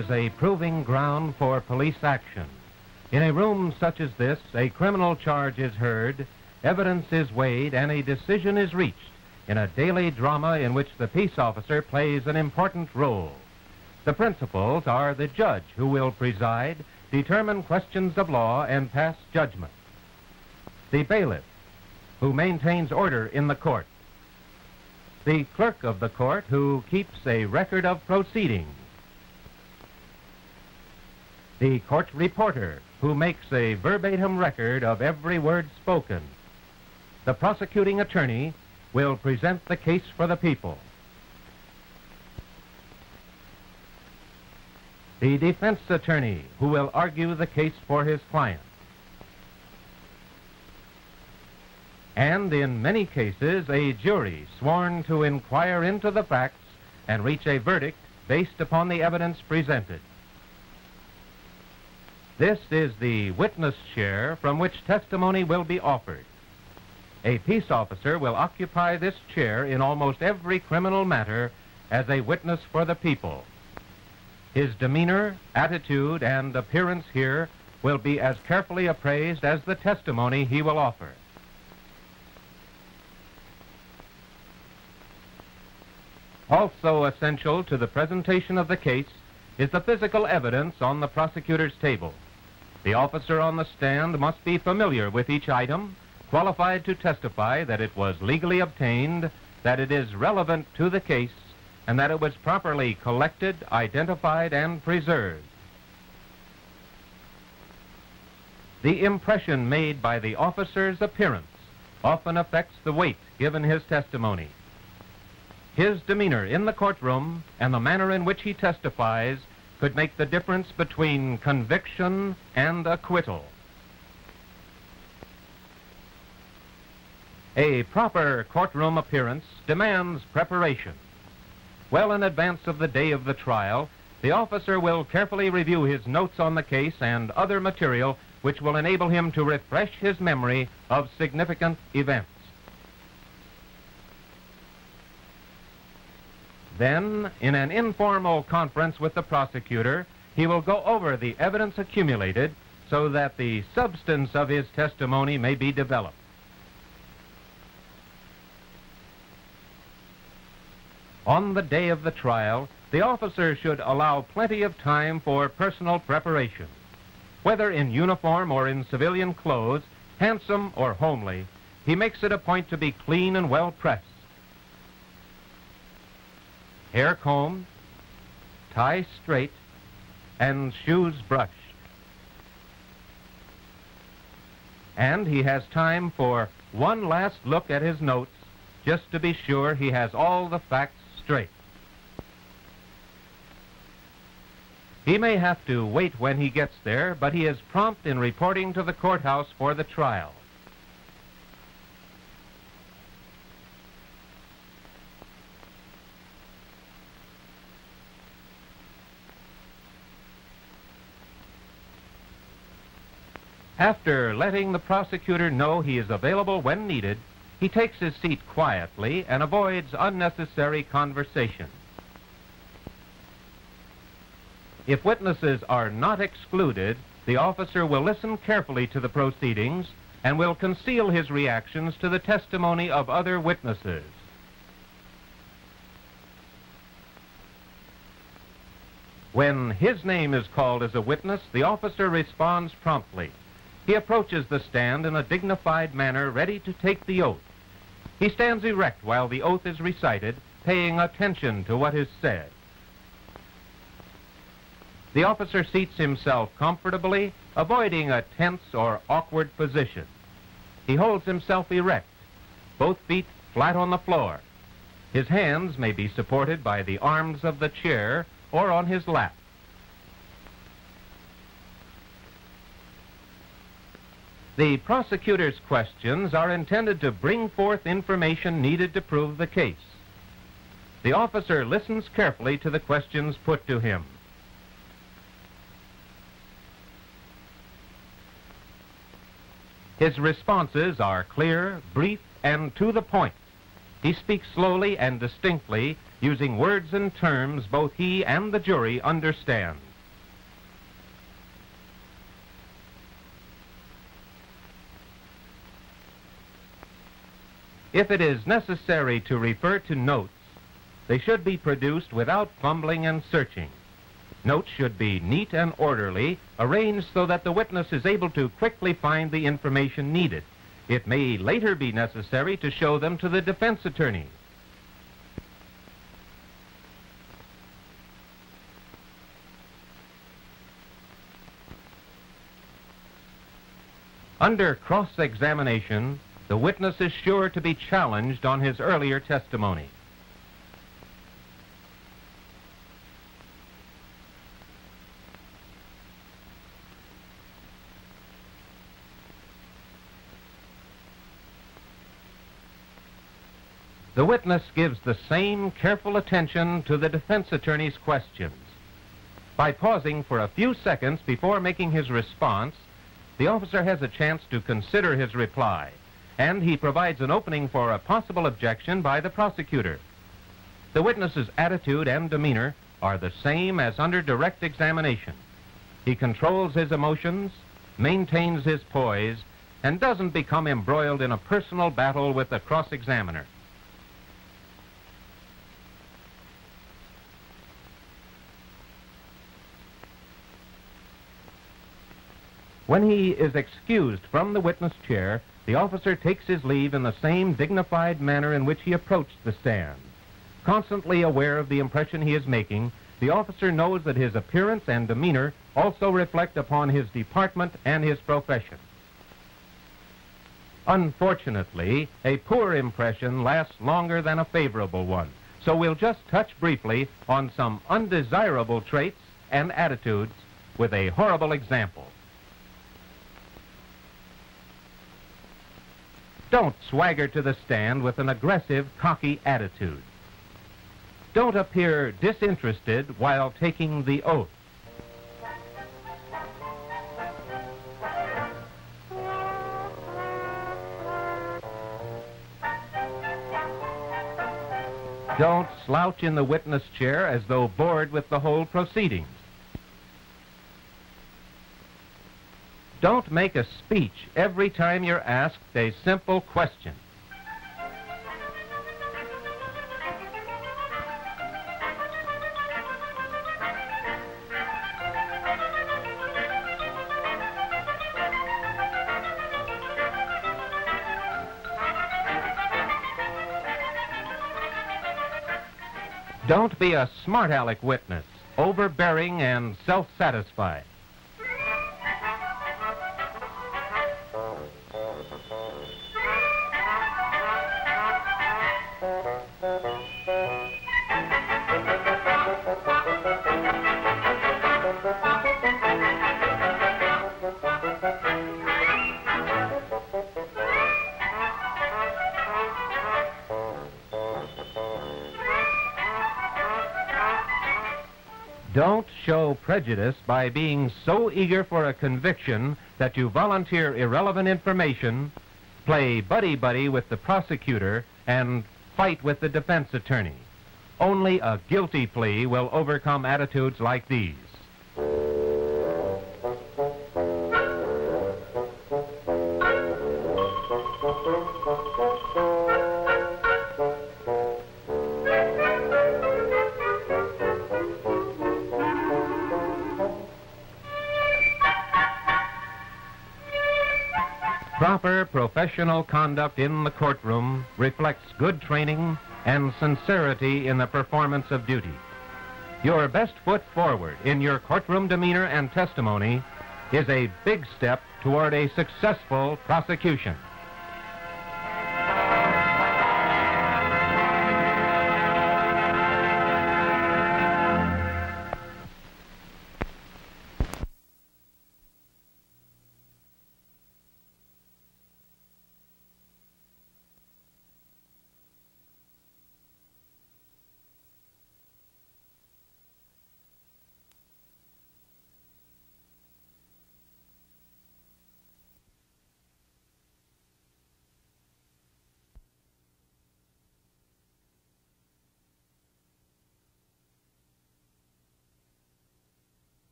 is a proving ground for police action. In a room such as this, a criminal charge is heard, evidence is weighed, and a decision is reached in a daily drama in which the peace officer plays an important role. The principals are the judge, who will preside, determine questions of law, and pass judgment; the bailiff, who maintains order in the court; the clerk of the court, who keeps a record of proceedings; the court reporter, who makes a verbatim record of every word spoken; the prosecuting attorney will present the case for the people; the defense attorney, who will argue the case for his client; and in many cases, a jury sworn to inquire into the facts and reach a verdict based upon the evidence presented. This is the witness chair from which testimony will be offered. A peace officer will occupy this chair in almost every criminal matter as a witness for the people. His demeanor, attitude, and appearance here will be as carefully appraised as the testimony he will offer. Also essential to the presentation of the case is the physical evidence on the prosecutor's table. The officer on the stand must be familiar with each item, qualified to testify that it was legally obtained, that it is relevant to the case, and that it was properly collected, identified, and preserved. The impression made by the officer's appearance often affects the weight given his testimony. His demeanor in the courtroom and the manner in which he testifies could make the difference between conviction and acquittal. A proper courtroom appearance demands preparation. Well in advance of the day of the trial, the officer will carefully review his notes on the case and other material which will enable him to refresh his memory of significant events. Then, in an informal conference with the prosecutor, he will go over the evidence accumulated so that the substance of his testimony may be developed. On the day of the trial, the officer should allow plenty of time for personal preparation. Whether in uniform or in civilian clothes, handsome or homely, he makes it a point to be clean and well pressed. Hair combed, tie straight, and shoes brushed. And he has time for one last look at his notes, just to be sure he has all the facts straight. He may have to wait when he gets there, but he is prompt in reporting to the courthouse for the trial. After letting the prosecutor know he is available when needed, he takes his seat quietly and avoids unnecessary conversation. If witnesses are not excluded, the officer will listen carefully to the proceedings and will conceal his reactions to the testimony of other witnesses. When his name is called as a witness, the officer responds promptly. He approaches the stand in a dignified manner, ready to take the oath. He stands erect while the oath is recited, paying attention to what is said. The officer seats himself comfortably, avoiding a tense or awkward position. He holds himself erect, both feet flat on the floor. His hands may be supported by the arms of the chair or on his lap. The prosecutor's questions are intended to bring forth information needed to prove the case. The officer listens carefully to the questions put to him. His responses are clear, brief, and to the point. He speaks slowly and distinctly, using words and terms both he and the jury understand. If it is necessary to refer to notes, they should be produced without fumbling and searching. Notes should be neat and orderly, arranged so that the witness is able to quickly find the information needed. It may later be necessary to show them to the defense attorney. Under cross-examination, the witness is sure to be challenged on his earlier testimony. The witness gives the same careful attention to the defense attorney's questions. By pausing for a few seconds before making his response, the officer has a chance to consider his reply, and he provides an opening for a possible objection by the prosecutor. The witness's attitude and demeanor are the same as under direct examination. He controls his emotions, maintains his poise, and doesn't become embroiled in a personal battle with the cross-examiner. When he is excused from the witness chair, the officer takes his leave in the same dignified manner in which he approached the stand. Constantly aware of the impression he is making, the officer knows that his appearance and demeanor also reflect upon his department and his profession. Unfortunately, a poor impression lasts longer than a favorable one, so we'll just touch briefly on some undesirable traits and attitudes with a horrible example. Don't swagger to the stand with an aggressive, cocky attitude. Don't appear disinterested while taking the oath. Don't slouch in the witness chair as though bored with the whole proceedings. Don't make a speech every time you're asked a simple question. Don't be a smart aleck witness, overbearing and self-satisfied. Don't show prejudice by being so eager for a conviction that you volunteer irrelevant information, play buddy-buddy with the prosecutor, and fight with the defense attorney. Only a guilty plea will overcome attitudes like these. Proper professional conduct in the courtroom reflects good training and sincerity in the performance of duty. Your best foot forward in your courtroom demeanor and testimony is a big step toward a successful prosecution.